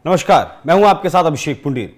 नमस्कार, मैं हूं आपके साथ अभिषेक पुंडीर।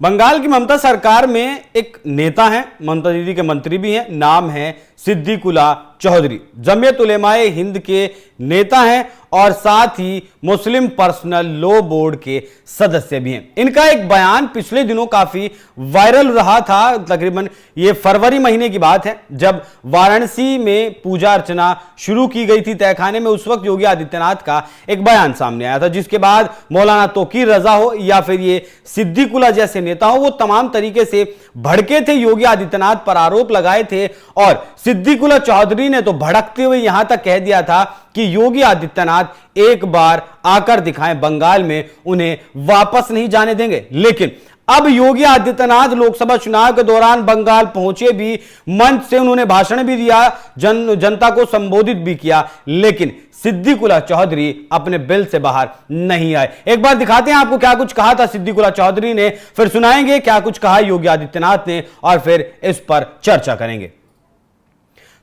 बंगाल की ममता सरकार में एक नेता हैं, ममता दीदी के मंत्री भी हैं, नाम है सिद्दीकुल्ला चौधरी। जमीयत उलेमाए हिंद के नेता हैं और साथ ही मुस्लिम पर्सनल लॉ बोर्ड के सदस्य भी हैं। इनका एक बयान पिछले दिनों काफी वायरल रहा था। तकरीबन ये फरवरी महीने की बात है, जब वाराणसी में पूजा अर्चना शुरू की गई थी तहखाने में। उस वक्त योगी आदित्यनाथ का एक बयान सामने आया था, जिसके बाद मौलाना तौकीर रजा हो या फिर ये सिद्दीकुल्ला जैसे नेता हो, वो तमाम तरीके से भड़के थे, योगी आदित्यनाथ पर आरोप लगाए थे। और सिद्दीकुल्ला चौधरी ने तो भड़कते हुए यहां तक कह दिया था कि योगी आदित्यनाथ एक बार आकर दिखाएं बंगाल में, उन्हें वापस नहीं जाने देंगे। लेकिन अब योगी आदित्यनाथ लोकसभा चुनाव के दौरान बंगाल पहुंचे भी, मंच से उन्होंने भाषण भी दिया, जनता को संबोधित भी किया, लेकिन सिद्दीकुल्ला चौधरी अपने बिल से बाहर नहीं आए। एक बार दिखाते हैं आपको क्या कुछ कहा था सिद्दीकुल्ला चौधरी ने, फिर सुनाएंगे क्या कुछ कहा योगी आदित्यनाथ ने और फिर इस पर चर्चा करेंगे।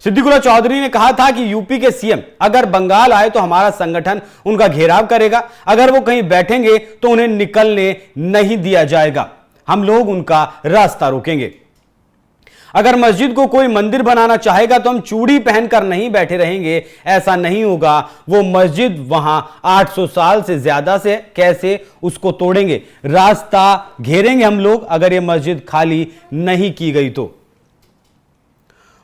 सिद्दीकुल्ला चौधरी ने कहा था कि यूपी के सीएम अगर बंगाल आए तो हमारा संगठन उनका घेराव करेगा, अगर वो कहीं बैठेंगे तो उन्हें निकलने नहीं दिया जाएगा, हम लोग उनका रास्ता रोकेंगे। अगर मस्जिद को कोई मंदिर बनाना चाहेगा तो हम चूड़ी पहनकर नहीं बैठे रहेंगे, ऐसा नहीं होगा। वो मस्जिद वहां 800 साल से ज्यादा से, कैसे उसको तोड़ेंगे, रास्ता घेरेंगे हम लोग अगर ये मस्जिद खाली नहीं की गई तो।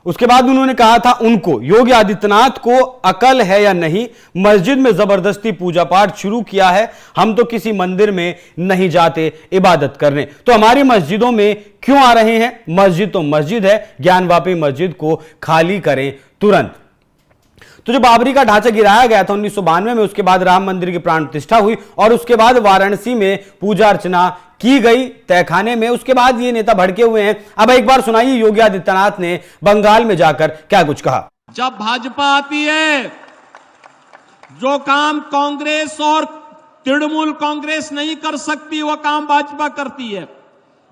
उसके बाद उन्होंने कहा था उनको, योगी आदित्यनाथ को अकल है या नहीं, मस्जिद में जबरदस्ती पूजा पाठ शुरू किया है, हम तो किसी मंदिर में नहीं जाते इबादत करने, तो हमारी मस्जिदों में क्यों आ रहे हैं? मस्जिद तो मस्जिद है, ज्ञानवापी मस्जिद को खाली करें तुरंत। तो जो बाबरी का ढांचा गिराया गया था 1992 में, उसके बाद राम मंदिर की प्राण प्रतिष्ठा हुई और उसके बाद वाराणसी में पूजा अर्चना की गई तहखाने में। उसके बाद ये नेता भड़के हुए हैं। अब एक बार सुनाइए योगी आदित्यनाथ ने बंगाल में जाकर क्या कुछ कहा। जब भाजपा आती है, जो काम कांग्रेस और तृणमूल कांग्रेस नहीं कर सकती वह काम भाजपा करती है।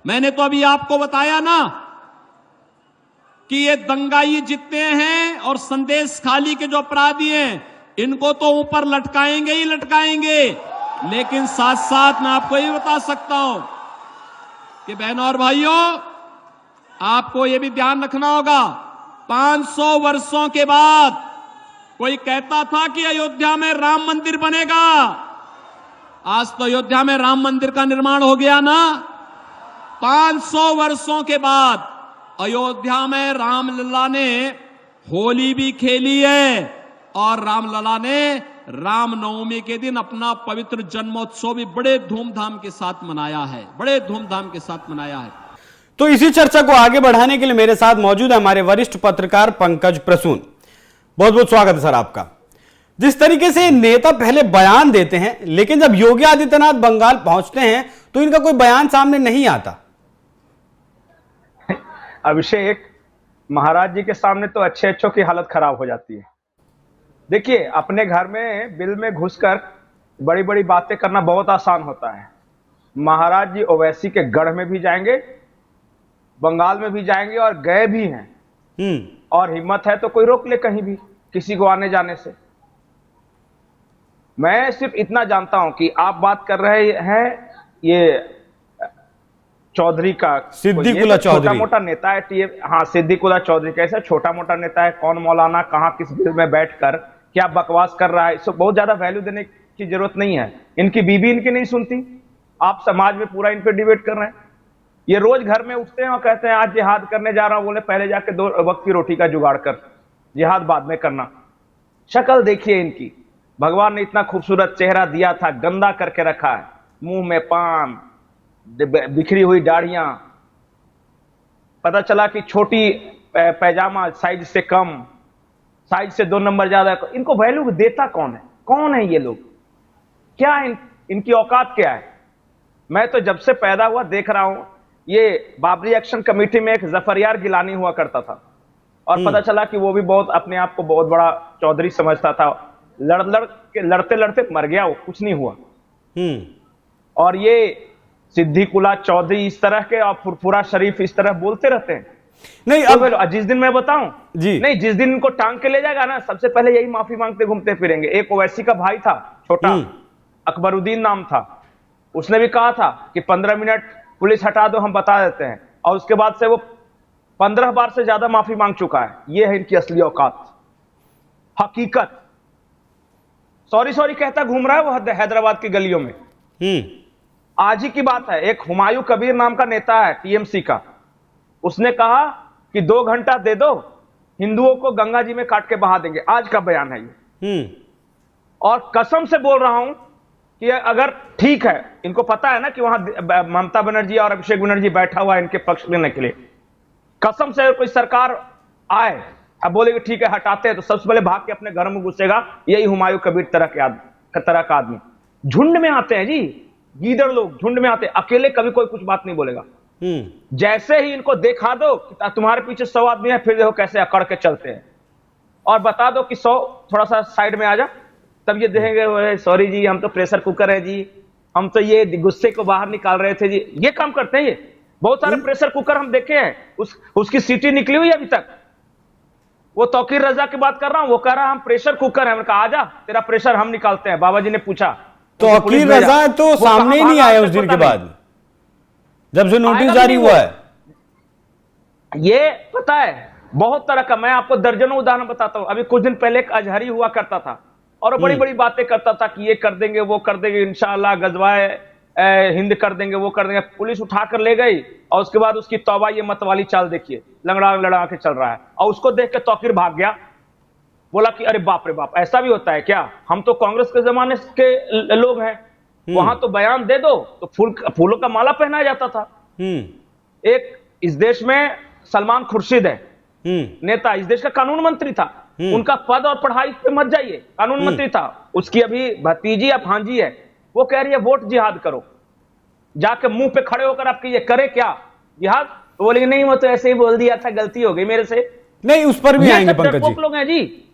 मैंने तो अभी आपको बताया ना कि ये दंगाई जितने हैं और संदेश खाली के जो अपराधी हैं, इनको तो ऊपर लटकाएंगे ही लटकाएंगे। लेकिन साथ साथ मैं आपको ये बता सकता हूं कि बहनों और भाइयों, आपको ये भी ध्यान रखना होगा, 500 वर्षों के बाद कोई कहता था कि अयोध्या में राम मंदिर बनेगा। आज तो अयोध्या में राम मंदिर का निर्माण हो गया ना। 500 वर्षों के बाद अयोध्या में रामलला ने होली भी खेली है और रामलला ने रामनवमी के दिन अपना पवित्र जन्मोत्सव भी बड़े धूमधाम के साथ मनाया है, बड़े धूमधाम के साथ मनाया है। तो इसी चर्चा को आगे बढ़ाने के लिए मेरे साथ मौजूद है हमारे वरिष्ठ पत्रकार पंकज प्रसून। बहुत बहुत स्वागत है सर आपका। जिस तरीके से नेता पहले बयान देते हैं, लेकिन जब योगी आदित्यनाथ बंगाल पहुंचते हैं तो इनका कोई बयान सामने नहीं आता। अभिषेक, महाराज जी के सामने तो अच्छे अच्छों की हालत खराब हो जाती है। देखिए, अपने घर में बिल में घुसकर बड़ी बड़ी बातें करना बहुत आसान होता है। महाराज जी ओवैसी के गढ़ में भी जाएंगे, बंगाल में भी जाएंगे और गए भी हैं। और हिम्मत है तो कोई रोक ले कहीं भी किसी को आने जाने से। मैं सिर्फ इतना जानता हूं कि आप बात कर रहे हैं ये चौधरी का, सिद्दीकुल्ला चौधरी छोटा मोटा नेता है। हाँ, सिद्दीकुल्ला चौधरी कैसा छोटा मोटा नेता है, कौन मौलाना कहां किस बिल में बैठकर क्या बकवास कर रहा है। इसको बहुत ज्यादा वैल्यू देने की जरूरत नहीं है। इनकी बीबी इनकी नहीं सुनती, आप समाज में पूरा इन पे डिबेट कर रहे हैं। ये रोज घर में उठते हैं और कहते हैं आज जिहाद करने जा रहा हूं, बोले पहले जाके 2 वक्त की रोटी का जुगाड़ कर, जिहाद बाद में करना। शक्ल देखिए इनकी, भगवान ने इतना खूबसूरत चेहरा दिया था, गंदा करके रखा है। मुंह में पान, बिखरी हुई दाढ़ियां, पता चला कि छोटी पैजामा साइज से कम, साइज से 2 नंबर ज्यादा। इनको वैल्यू देता कौन है? कौन है ये लोग? क्या इनकी औकात क्या है? मैं तो जब से पैदा हुआ देख रहा हूं, ये बाबरी एक्शन कमेटी में एक जफरयार गिलानी हुआ करता था और पता चला कि वो भी बहुत अपने आप को बहुत बड़ा चौधरी समझता था। लड़ते लड़ते मर गया, वो कुछ नहीं हुआ। और ये सिद्दीकुल्ला चौधरी इस तरह के और फुरफुरा शरीफ इस तरह बोलते रहते हैं। नहीं, अब जिस दिन मैं बताऊं जी, नहीं, जिस दिन इनको टांग के ले जाएगा ना, सबसे पहले यही माफी मांगते घूमते फिरेंगे। एक ओवैसी का भाई था छोटा, अकबरुद्दीन नाम था, उसने भी कहा था कि 15 मिनट पुलिस हटा दो, हम बता देते हैं, और उसके बाद से वो 15 बार से ज्यादा माफी मांग चुका है। ये है इनकी असली औकात, हकीकत। सॉरी सॉरी कहता घूम रहा है वो हैदराबाद की गलियों में। आज ही की बात है, एक हुमायूं कबीर नाम का नेता है टीएमसी का, उसने कहा कि 2 घंटा दे दो, हिंदुओं को गंगा जी में काट के बहा देंगे। आज का बयान है ये। और कसम से बोल रहा हूं कि अगर ठीक है, इनको पता है ना कि वहां ममता बनर्जी और अभिषेक बनर्जी बैठा हुआ है इनके पक्ष लेने के लिए, कसम से कोई सरकार आए अब बोलेगी ठीक है हटाते हैं, तो सबसे पहले भाग के अपने घर में घुसेगा यही हुमायूं कबीर तरह का आदमी। झुंड में आते हैं जी, गीदड़ लोग झुंड में आते हैं, अकेले कभी कोई कुछ बात नहीं बोलेगा। जैसे ही इनको देखा दो कि तुम्हारे पीछे 100 आदमी है, फिर देखो कैसे अकड़ के चलते हैं। और बता दो कि 100 थोड़ा सा साइड में आ जा, तब ये देखेंगे सॉरी जी हम तो प्रेशर कुकर है जी, हम तो ये गुस्से को बाहर निकाल रहे थे जी। ये काम करते हैं ये। बहुत सारे प्रेशर कुकर हम देखे हैं, उसकी सीटी निकली हुई है अभी तक। वो तौकीर रजा की बात कर रहा हूं, वो कह रहा हम प्रेशर कुकर है। मैंने कहा आजा तेरा प्रेशर हम निकालते हैं। बाबा जी ने पूछा तौकीर रजा तो सामने ही नहीं आया उस दिन के बाद, जब से नोटिस जारी हुआ है। ये पता है बहुत तरह का, मैं आपको दर्जनों उदाहरण बताता हूं। अभी कुछ दिन पहले एक अजहरी हुआ करता था और वो बड़ी बड़ी बातें करता था कि ये कर देंगे वो कर देंगे, इंशाअल्लाह गजवाए हिंद कर देंगे वो कर देंगे। पुलिस उठाकर ले गई और उसके बाद उसकी तौबा ये मत वाली चाल देखिए, लंगड़ा लड़ा के चल रहा है। और उसको देख के तौकीर भाग गया, बोला कि अरे बाप रे बाप ऐसा भी होता है क्या, हम तो कांग्रेस के जमाने के लोग हैं, वहां तो बयान दे दो तो फूलों का माला पहनाया जाता था। एक इस देश में सलमान खुर्शीद है नेता, इस देश का कानून मंत्री था, उनका पद और पढ़ाई पे मत जाइए, कानून मंत्री था। उसकी अभी भतीजी या भांजी है, वो कह रही है वोट जिहाद करो, जाके मुंह पे खड़े होकर आप कहिए करे क्या जिहाद, तो बोलेंगे नहीं वो तो ऐसे ही बोल दिया था, गलती हो गई मेरे से। नहीं उस पर भी आएंगे पंकज जी, लोग हैं जी,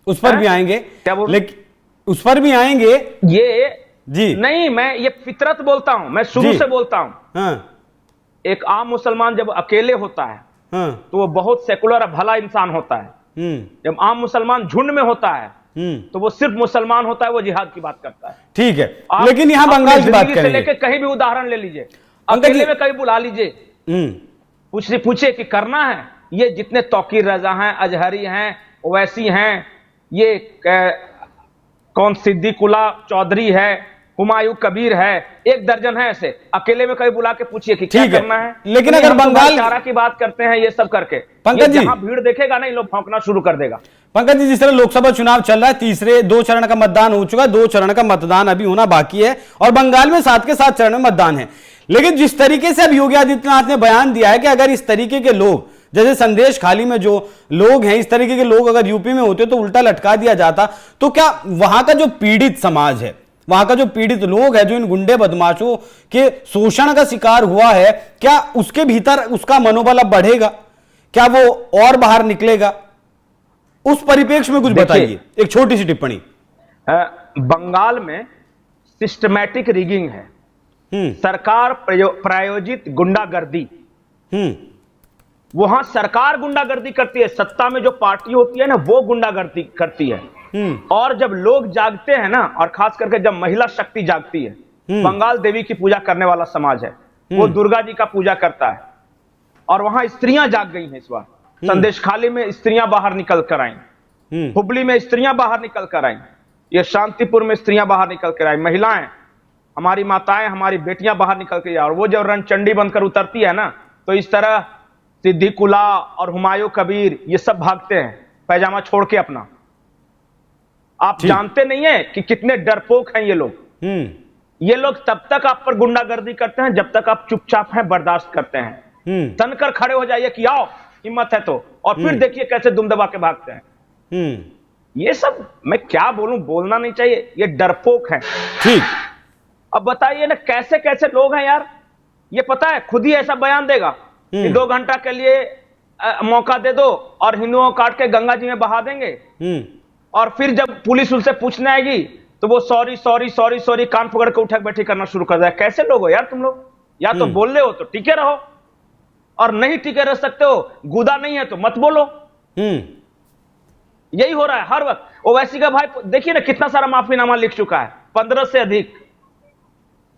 उस पर भी आएंगे, लेकिन उस पर भी आएंगे ये जी। नहीं मैं ये फितरत बोलता हूं, मैं शुरू से बोलता हूं। हाँ। एक आम मुसलमान जब अकेले होता है तो वो बहुत सेकुलर भला इंसान होता है। जब आम मुसलमान झुंड में होता है तो वो सिर्फ मुसलमान होता है, वो जिहाद की बात करता है। ठीक है, लेकिन यहां बंगाल की बात करेंगे, लेके कहीं भी उदाहरण ले लीजिए, अकेले में कहीं बुला लीजिए, पूछिए कि करना है। ये जितने तौकीर रजा हैं, अजहरी हैं, ओवैसी हैं, ये कौन सिद्दीकुल्ला चौधरी है, हुमायूं कबीर है, एक दर्जन है ऐसे, अकेले में कहीं बुला के पूछिए कि क्या करना है। लेकिन अगर बंगाल चारा की बात करते हैं ये सब करके, पंकज जी जहां भीड़ देखेगा ना ये लोग भौंकना शुरू कर देगा। पंकज जी जिस तरह लोकसभा चुनाव चल रहा है, तीसरे 2 चरण का मतदान हो चुका है, 2 चरण का मतदान अभी होना बाकी है, और बंगाल में 7 के 7 चरण में मतदान है। लेकिन जिस तरीके से अब योगी आदित्यनाथ ने बयान दिया है कि अगर इस तरीके के लोग, जैसे संदेश खाली में जो लोग हैं, इस तरीके के लोग अगर यूपी में होते तो उल्टा लटका दिया जाता, तो क्या वहां का जो पीड़ित समाज है, वहां का जो पीड़ित लोग है, जो इन गुंडे बदमाशों के शोषण का शिकार हुआ है, क्या उसके भीतर उसका मनोबल अब बढ़ेगा, क्या वो और बाहर निकलेगा? उस परिप्रेक्ष्य में कुछ बताइए, एक छोटी सी टिप्पणी। बंगाल में सिस्टमैटिक रिगिंग है, सरकार प्रायोजित गुंडागर्दी, वहां सरकार गुंडागर्दी करती है, सत्ता में जो पार्टी होती है ना वो गुंडागर्दी करती है। और जब लोग जागते हैं ना, और खास करके जब महिला शक्ति जागती है, बंगाल देवी की पूजा करने वाला समाज है, वो दुर्गा जी का पूजा करता है, और वहां स्त्रियां जाग गई हैं इस बार। संदेश खाली में स्त्रियां बाहर निकल कर आई, हुबली में स्त्रियां बाहर निकल कर आई, ये शांतिपुर में स्त्रियां बाहर निकल कर आई, महिलाएं, हमारी माताएं, हमारी बेटियां बाहर निकल के, और वो जब रणचंडी बनकर उतरती है ना, तो इस तरह सिद्दीकुल्ला और हुमायूं कबीर ये सब भागते हैं पैजामा छोड़ के अपना। आप जानते नहीं है कि कितने डरपोक हैं ये लोग। ये लोग तब तक आप पर गुंडागर्दी करते हैं जब तक आप चुपचाप हैं, बर्दाश्त करते हैं। तनकर खड़े हो जाइए कि आओ हिम्मत है तो, और फिर देखिए कैसे दुम दबा के भागते हैं। ये सब मैं क्या बोलूं, बोलना नहीं चाहिए, ये डरपोक हैं। ठीक, अब बताइए ना कैसे कैसे लोग हैं यार। ये पता है खुद ही ऐसा बयान देगा कि 2 घंटा के लिए मौका दे दो और हिंदुओं काट के गंगा जी में बहा देंगे, और फिर जब पुलिस उनसे पूछने आएगी तो वो सॉरी सॉरी सॉरी सॉरी कान पकड़ के उठक बैठी करना शुरू कर देगा। कैसे लोग हो यार तुम लोग, या तो बोल रहे हो तो टिके रहो, और नहीं टिके रह सकते हो, गुदा नहीं है तो मत बोलो। यही हो रहा है हर वक्त। ओवैसी का भाई देखिए ना कितना सारा माफीनामा लिख चुका है, 15 से अधिक।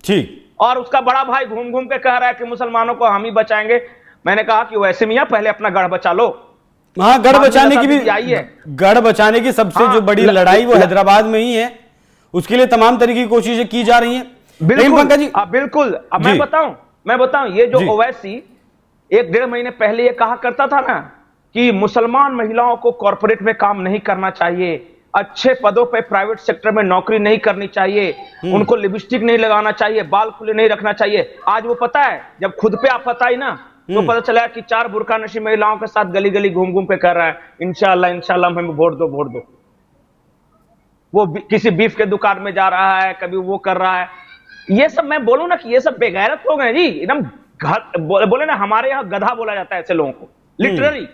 ठीक, और उसका बड़ा भाई घूम घूम के कह रहा है कि मुसलमानों को हम ही बचाएंगे। मैंने कहा कि वैसे मियां पहले अपना गढ़ बचा लो। हाँ, गढ़ बचाने की भी आई है, गढ़ बचाने की सबसे जो बड़ी लड़ाई वो हैदराबाद में ही है, उसके लिए तमाम तरीके की कोशिशें की जा रही हैं। लेकिन पंकज जी, बिल्कुल, अब मैं बताऊं ये जो ओवैसी 1-1.5 महीने पहले ये कहा करता था ना कि मुसलमान महिलाओं को कॉर्पोरेट में काम नहीं करना चाहिए, अच्छे पदों पे प्राइवेट सेक्टर में नौकरी नहीं करनी चाहिए, उनको लिपस्टिक नहीं लगाना चाहिए, बाल खुले नहीं रखना चाहिए। आज वो पता है जब खुद पे आफत आई ना तो पता चला कि 4 बुर्का नशी महिलाओं के साथ गली गली घूम घूम के कर रहा है इंशाल्लाह इंशाल्लाह हमें वोट दो वोट दो। वो किसी बीफ के दुकान में जा रहा है, कभी वो कर रहा है। ये सब मैं बोलूं ना कि ये सब बेगैरत लोग हैं जी, एकदम बोले ना हमारे यहां गधा बोला जाता है ऐसे लोगों को, लिटरली।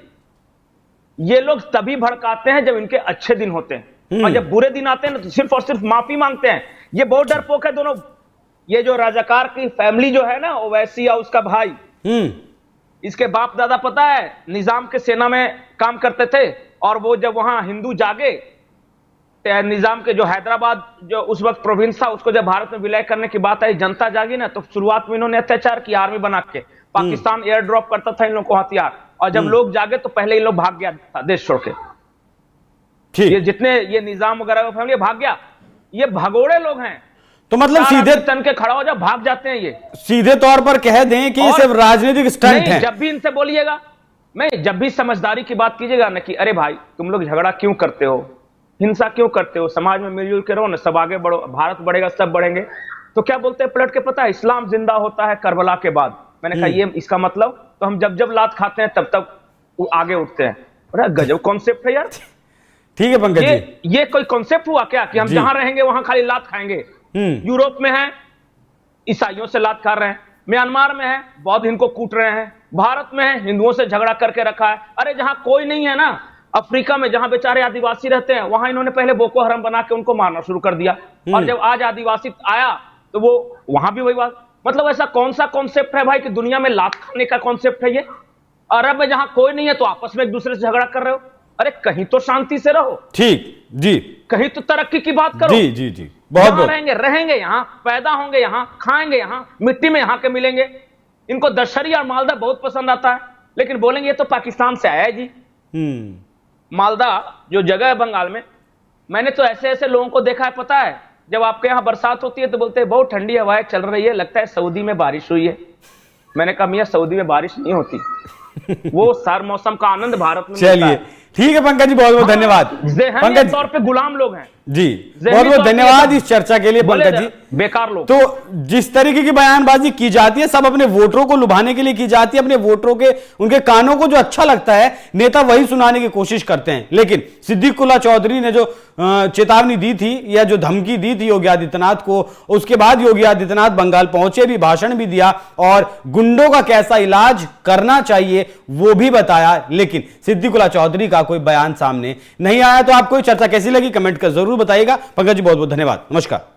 ये लोग तभी भड़काते हैं जब इनके अच्छे दिन होते हैं, और जब बुरे दिन आते हैं ना तो सिर्फ और सिर्फ माफी मांगते हैं। ये बहुत डरपोक है दोनों। ये जो राजाकार की फैमिली जो है ना ओवैसी और उसका भाई, इसके बाप दादा पता है निजाम के सेना में काम करते थे, और वो जब वहां हिंदू जागे निजाम के जो हैदराबाद जो उस वक्त प्रोविंस था उसको जब भारत में विलय करने की बात आई, जनता जागी ना, तो शुरुआत में इन्होंने अत्याचार किया आर्मी बना के, पाकिस्तान एयर ड्रॉप करता था इन लोगों को हथियार, और जब लोग जागे तो पहले इन लोग भाग गया था देश छोड़ के। ये जितने ये निजाम वगैरह फैमिली भाग गया, ये भगोड़े लोग हैं। तो मतलब सीधे तन के खड़ा हो जाओ, भाग जाते हैं ये। सीधे तौर पर कह दें कि ये सिर्फ राजनीतिक स्टंट है। जब भी इनसे बोलिएगा, मैं जब भी समझदारी की बात कीजिएगा ना कि अरे भाई तुम लोग झगड़ा क्यों करते हो, हिंसा क्यों करते हो, समाज में मिलजुल के रहो ना, सब आगे बढ़ो, भारत बढ़ेगा सब बढ़ेंगे। तो क्या बोलते हैं पलट के, पता है इस्लाम जिंदा होता है करबला के बाद। मैंने कहा ये इसका मतलब, तो हम जब जब लात खाते हैं तब तब वो आगे उठते हैं। अरे गजब कॉन्सेप्ट है यार। ठीक है पंकज जी, ये कोई कॉन्सेप्ट हुआ क्या कि हम जहां रहेंगे वहां खाली लात खाएंगे? यूरोप में है ईसाइयों से लात खा रहे हैं, म्यांमार में है बौद्ध इनको कूट रहे हैं, भारत में है हिंदुओं से झगड़ा करके रखा है। अरे जहां कोई नहीं है ना, अफ्रीका में जहां बेचारे आदिवासी रहते हैं वहां इन्होंने पहले बोको हराम बना के उनको मारना शुरू कर दिया, और जब आज आदिवासी आया तो वो वहां भी वही बात। मतलब ऐसा कौन सा कॉन्सेप्ट है भाई कि दुनिया में लात खाने का कॉन्सेप्ट है ये? अरब में जहां कोई नहीं है तो आपस में एक दूसरे से झगड़ा कर रहे हो। अरे कहीं तो शांति से रहो। ठीक जी, कहीं तो तरक्की की बात करो। जी जी जी, बहुत रहेंगे यहाँ, पैदा होंगे यहाँ, खाएंगे यहाँ, मिट्टी में यहाँ के मिलेंगे। इनको दशहरी और मालदा बहुत पसंद आता है, लेकिन बोलेंगे ये तो पाकिस्तान से आया है जी। मालदा जो जगह है बंगाल में, मैंने तो ऐसे ऐसे लोगों को देखा है पता है, जब आपके यहाँ बरसात होती है तो बोलते हैं बहुत ठंडी हवाएं चल रही है, लगता है सऊदी में बारिश हुई है। मैंने कहा मियां सऊदी में बारिश नहीं होती, वो सार मौसम का आनंद भारत में। चलिए ठीक है पंकज जी, बहुत बहुत धन्यवाद। पंकज तौर पे गुलाम लोग हैं जी, बहुत बहुत धन्यवाद इस चर्चा के लिए पंकज जी। बेकार लोग। तो जिस तरीके की बयानबाजी की जाती है सब अपने वोटरों को लुभाने के लिए की जाती है, अपने वोटरों के उनके कानों को जो अच्छा लगता है नेता वही सुनाने की कोशिश करते हैं। लेकिन सिद्दीकुल्ला चौधरी ने जो चेतावनी दी थी या जो धमकी दी थी योगी आदित्यनाथ को, उसके बाद योगी आदित्यनाथ बंगाल पहुंचे भी, भाषण भी दिया और गुंडों का कैसा इलाज करना चाहिए वो भी बताया। लेकिन सिद्दीकुल्ला चौधरी का कोई बयान सामने नहीं आया। तो आपको ये चर्चा कैसी लगी कमेंट कर जरूर बताइएगा। पंकज जी बहुत बहुत धन्यवाद, नमस्कार।